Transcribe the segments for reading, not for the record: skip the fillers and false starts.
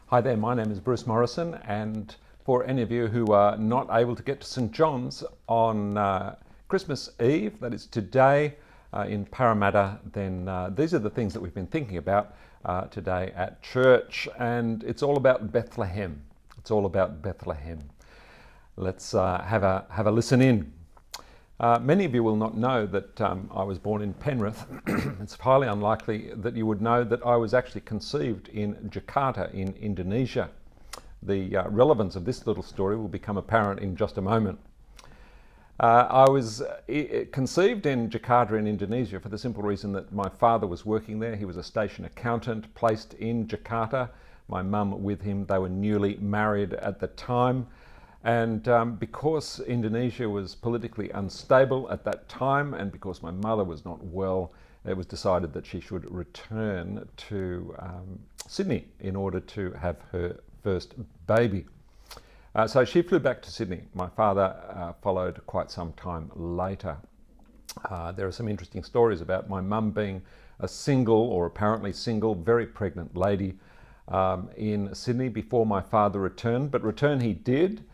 Hi there, my name is Bruce Morrison, and for any of you who are not able to get to St John's on Christmas Eve, that is today in Parramatta, then these are the things that we've been thinking about today at church, and it's all about Bethlehem. It's all about Bethlehem. Let's have a listen in. Many of you will not know that I was born in Penrith. It's highly unlikely that you would know that I was actually conceived in Jakarta in Indonesia. The relevance of this little story will become apparent in just a moment. I was conceived in Jakarta in Indonesia for the simple reason that my father was working there. He was a station accountant placed in Jakarta. My mum with him, they were newly married at the time. And because Indonesia was politically unstable at that time, and because my mother was not well, it was decided that she should return to Sydney in order to have her first baby. So she flew back to Sydney. My father followed quite some time later. There are some interesting stories about my mum being a single, or apparently single, very pregnant lady in Sydney before my father returned, but return he did.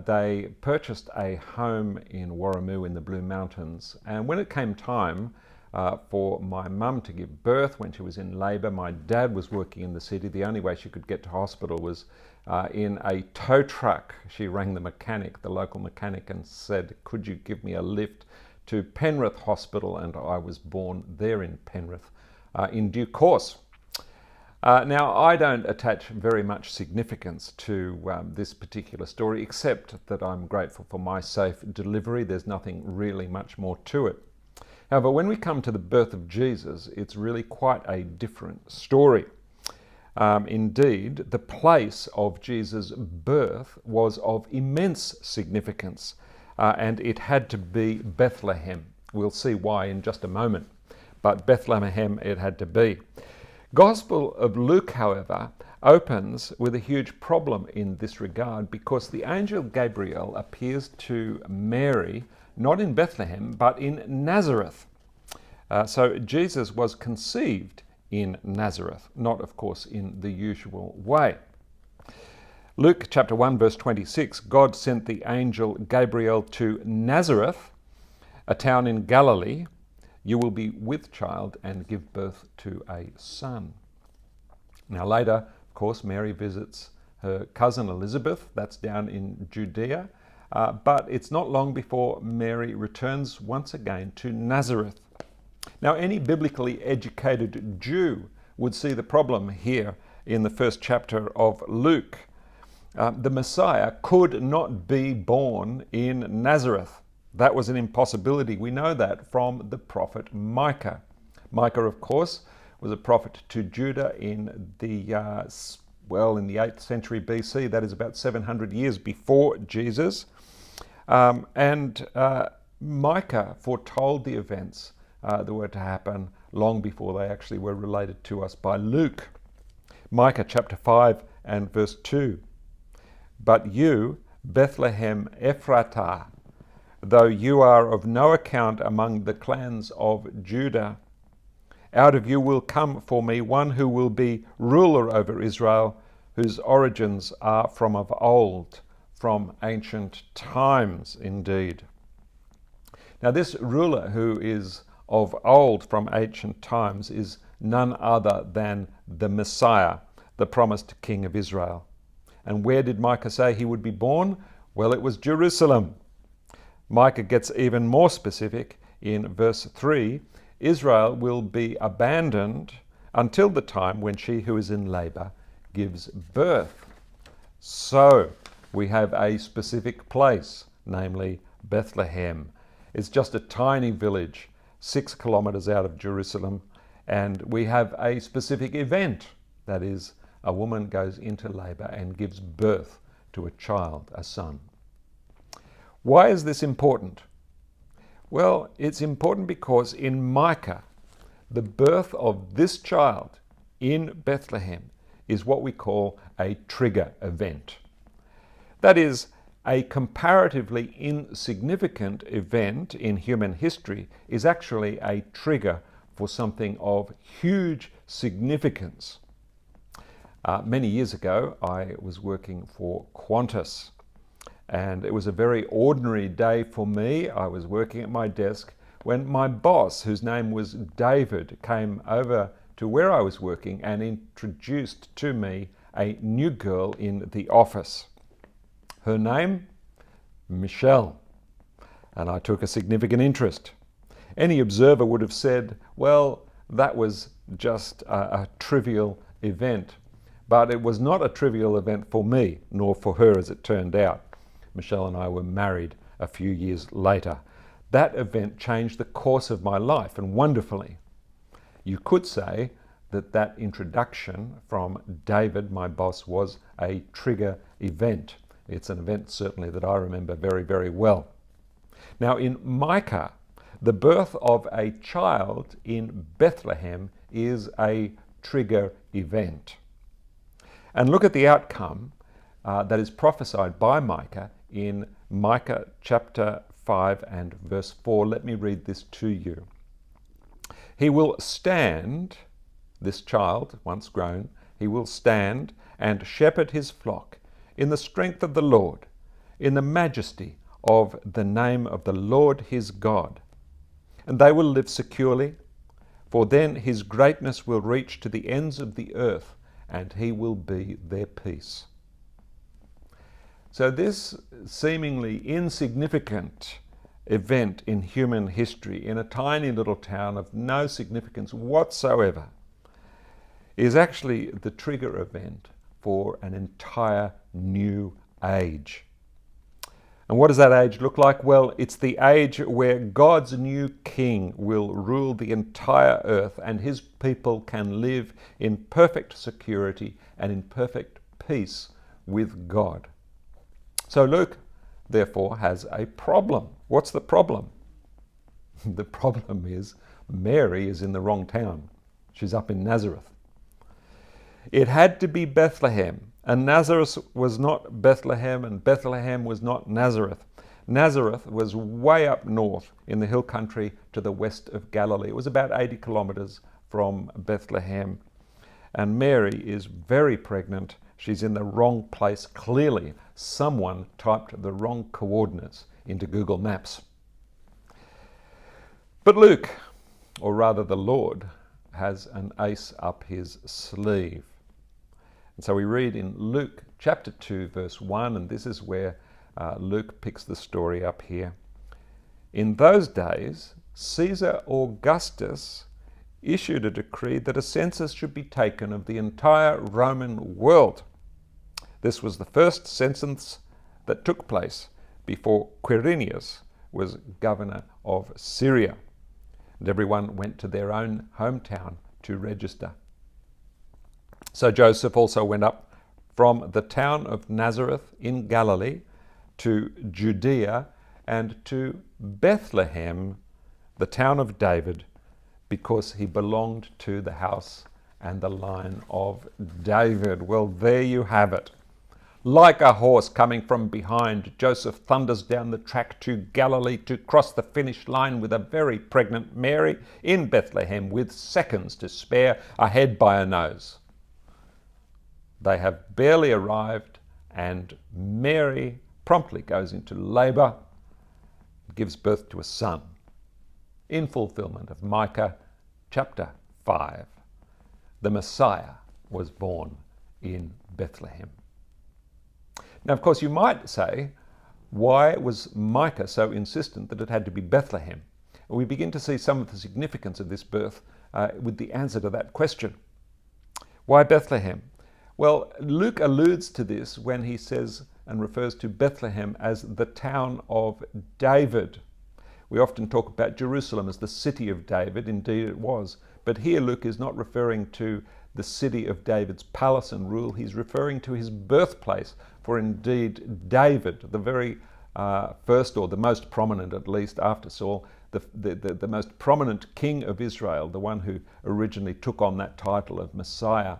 They purchased a home in Warramoo in the Blue Mountains, and when it came time for my mum to give birth, when she was in labour, my dad was working in the city. The only way she could get to hospital was in a tow truck. She rang the mechanic, the local mechanic, and said, "Could you give me a lift to Penrith Hospital?" And I was born there in Penrith in due course. Now, I don't attach very much significance to this particular story, except that I'm grateful for my safe delivery. There's nothing really much more to it. However, when we come to the birth of Jesus, it's really quite a different story. Indeed, the place of Jesus' birth was of immense significance, and it had to be Bethlehem. We'll see why in just a moment, but Bethlehem it had to be. Gospel of Luke, however, opens with a huge problem in this regard, because the angel Gabriel appears to Mary not in Bethlehem but in Nazareth. So Jesus was conceived in Nazareth, not of course in the usual way. Luke chapter 1 verse 26, God sent the angel Gabriel to Nazareth, a town in Galilee. You will be with child and give birth to a son. Now later, of course, Mary visits her cousin Elizabeth, that's down in Judea, but it's not long before Mary returns once again to Nazareth. Now, any biblically educated Jew would see the problem here in the first chapter of Luke. The Messiah could not be born in Nazareth. That was an impossibility. We know that from the prophet Micah. Micah, of course, was a prophet to Judah in the 8th century BC. That is about 700 years before Jesus. And Micah foretold the events that were to happen long before they actually were related to us by Luke. Micah chapter 5 and verse 2. But you, Bethlehem Ephratah, though you are of no account among the clans of Judah, out of you will come for me one who will be ruler over Israel, whose origins are from of old, from ancient times indeed. Now this ruler who is of old, from ancient times, is none other than the Messiah, the promised King of Israel. And where did Micah say he would be born? Well, it was Jerusalem. Micah gets even more specific in verse 3. Israel will be abandoned until the time when she who is in labour gives birth. So we have a specific place, namely Bethlehem. It's just a tiny village, 6 kilometres out of Jerusalem, and we have a specific event. That is, a woman goes into labour and gives birth to a child, a son. Why is this important? Well, it's important because in Micah, the birth of this child in Bethlehem is what we call a trigger event. That is, a comparatively insignificant event in human history is actually a trigger for something of huge significance. Many years ago, I was working for Qantas, and it was a very ordinary day for me. I was working at my desk when my boss, whose name was David, came over to where I was working and introduced to me a new girl in the office. Her name, Michelle, and I took a significant interest. Any observer would have said, well, that was just a trivial event. But it was not a trivial event for me, nor for her as it turned out. Michelle and I were married a few years later. That event changed the course of my life, and wonderfully. You could say that that introduction from David, my boss, was a trigger event. It's an event certainly that I remember very, very well. Now in Micah, the birth of a child in Bethlehem is a trigger event. And look at the outcome that is prophesied by Micah in Micah chapter 5 and verse 4. Let me read this to you. He will stand, this child, once grown, he will stand and shepherd his flock in the strength of the Lord, in the majesty of the name of the Lord his God. And they will live securely, for then his greatness will reach to the ends of the earth, and he will be their peace. So this seemingly insignificant event in human history, in a tiny little town of no significance whatsoever, is actually the trigger event for an entire new age. And what does that age look like? Well, it's the age where God's new king will rule the entire earth, and his people can live in perfect security and in perfect peace with God. So Luke, therefore, has a problem. What's the problem? The problem is Mary is in the wrong town. She's up in Nazareth. It had to be Bethlehem. And Nazareth was not Bethlehem, and Bethlehem was not Nazareth. Nazareth was way up north in the hill country to the west of Galilee. It was about 80 kilometers from Bethlehem. And Mary is very pregnant. She's in the wrong place. Clearly, someone typed the wrong coordinates into Google Maps. But Luke, or rather the Lord, has an ace up his sleeve. And so we read in Luke chapter 2, verse 1, and this is where Luke picks the story up here. In those days, Caesar Augustus issued a decree that a census should be taken of the entire Roman world. This was the first census that took place before Quirinius was governor of Syria. And everyone went to their own hometown to register. So Joseph also went up from the town of Nazareth in Galilee to Judea and to Bethlehem, the town of David, because he belonged to the house and the line of David. Well, there you have it. Like a horse coming from behind, Joseph thunders down the track to Galilee to cross the finish line with a very pregnant Mary in Bethlehem with seconds to spare, ahead by a nose. They have barely arrived, and Mary promptly goes into labour, gives birth to a son, in fulfillment of Micah chapter 5. The Messiah was born in Bethlehem. Now, of course, you might say, why was Micah so insistent that it had to be Bethlehem? And we begin to see some of the significance of this birth with the answer to that question. Why Bethlehem? Well, Luke alludes to this when he says and refers to Bethlehem as the town of David. We often talk about Jerusalem as the city of David. Indeed it was. But here Luke is not referring to the city of David's palace and rule. He's referring to his birthplace. For indeed David, the very first, or the most prominent at least after Saul, the most prominent king of Israel, the one who originally took on that title of Messiah,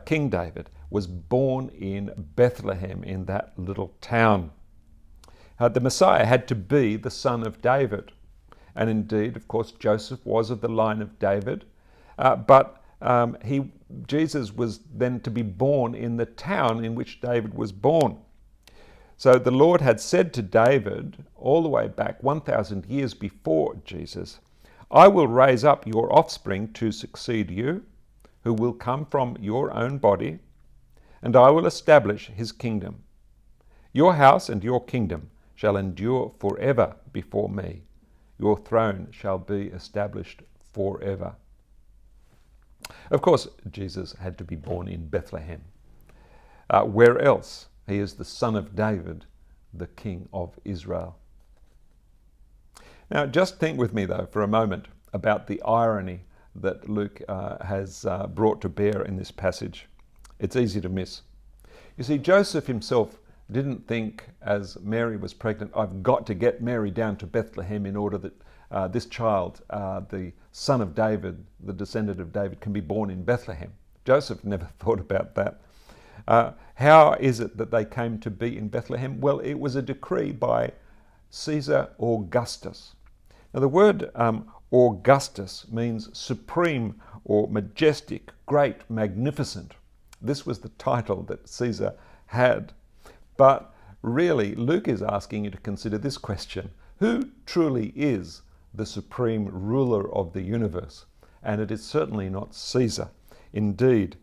King David, was born in Bethlehem, in that little town. The Messiah had to be the son of David. And indeed, of course, Joseph was of the line of David. But Jesus was then to be born in the town in which David was born. So the Lord had said to David, all the way back 1,000 years before Jesus, I will raise up your offspring to succeed you, who will come from your own body, and I will establish his kingdom. Your house and your kingdom shall endure forever before me. Your throne shall be established forever. Of course, Jesus had to be born in Bethlehem. Where else? He is the son of David, the King of Israel. Now, just think with me, though, for a moment about the irony that Luke has brought to bear in this passage. It's easy to miss. You see, Joseph himself didn't think, as Mary was pregnant, I've got to get Mary down to Bethlehem in order that this child, the son of David, the descendant of David, can be born in Bethlehem. Joseph never thought about that. How is it that they came to be in Bethlehem? Well, it was a decree by Caesar Augustus. Now, the word Augustus means supreme or majestic, great, magnificent. This was the title that Caesar had. But really, Luke is asking you to consider this question. Who truly is the supreme ruler of the universe? And it is certainly not Caesar. Indeed,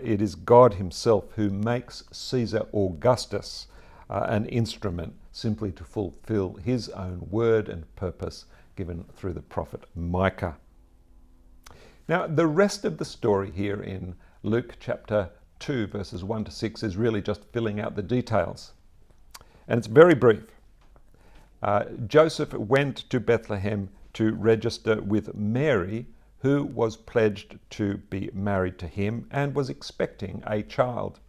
it is God himself who makes Caesar Augustus an instrument simply to fulfill his own word and purpose given through the prophet Micah. Now, the rest of the story here in Luke chapter 2, verses 1 to 6 is really just filling out the details. And it's very brief. Joseph went to Bethlehem to register with Mary, who was pledged to be married to him and was expecting a child.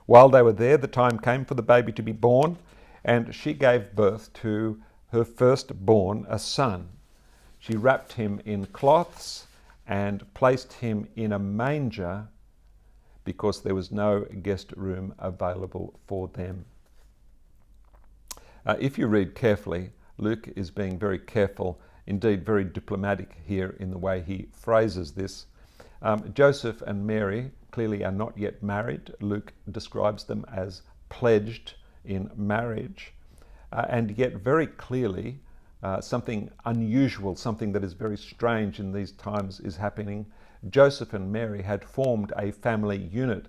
While they were there, the time came for the baby to be born, and she gave birth to her firstborn, a son. She wrapped him in cloths and placed him in a manger because there was no guest room available for them. If you read carefully, Luke is being very careful, indeed very diplomatic here in the way he phrases this. Joseph and Mary clearly are not yet married. Luke describes them as pledged in marriage, and yet very clearly something unusual, something that is very strange in these times is happening. Joseph and Mary had formed a family unit.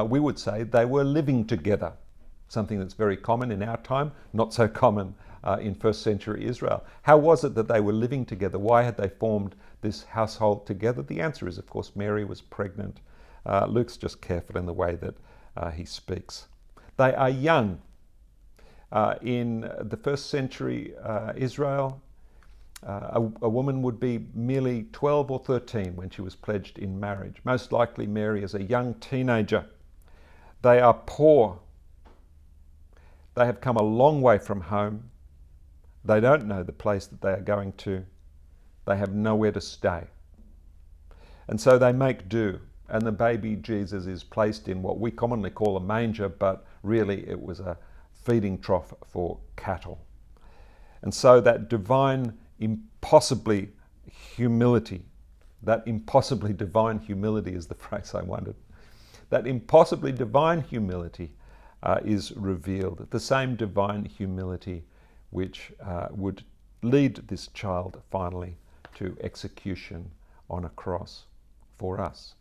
We would say they were living together, something that's very common in our time, not so common in first century Israel. How was it that they were living together? Why had they formed this household together? The answer is, of course, Mary was pregnant. Luke's just careful in the way that he speaks. They are young. In the first century Israel, a woman would be merely 12 or 13 when she was pledged in marriage. Most likely Mary is a young teenager. They are poor. They have come a long way from home. They don't know the place that they are going to. They have nowhere to stay. And so they make do. And the baby Jesus is placed in what we commonly call a manger, but really it was a feeding trough for cattle. And so that divine, impossibly humility, that impossibly divine humility is the phrase I wanted. That impossibly divine humility is revealed. The same divine humility which would lead this child finally to execution on a cross for us,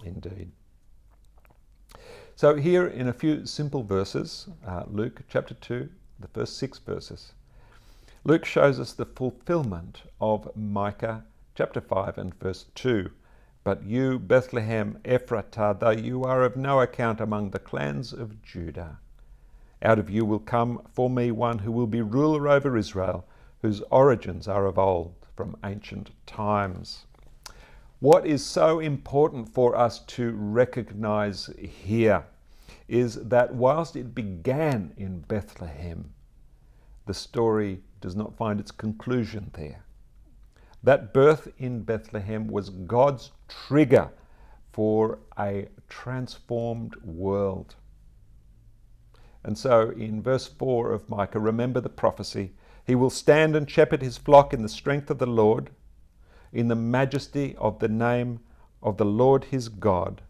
indeed. So here in a few simple verses, Luke chapter 2, the first 6 verses, Luke shows us the fulfillment of Micah chapter 5 and verse 2. But you, Bethlehem Ephratah, though you are of no account among the clans of Judah, out of you will come for me one who will be ruler over Israel, whose origins are of old, from ancient times. What is so important for us to recognize here is that whilst it began in Bethlehem, the story does not find its conclusion there. That birth in Bethlehem was God's trigger for a transformed world. And so in verse 4 of Micah, remember the prophecy, he will stand and shepherd his flock in the strength of the Lord, in the majesty of the name of the Lord his God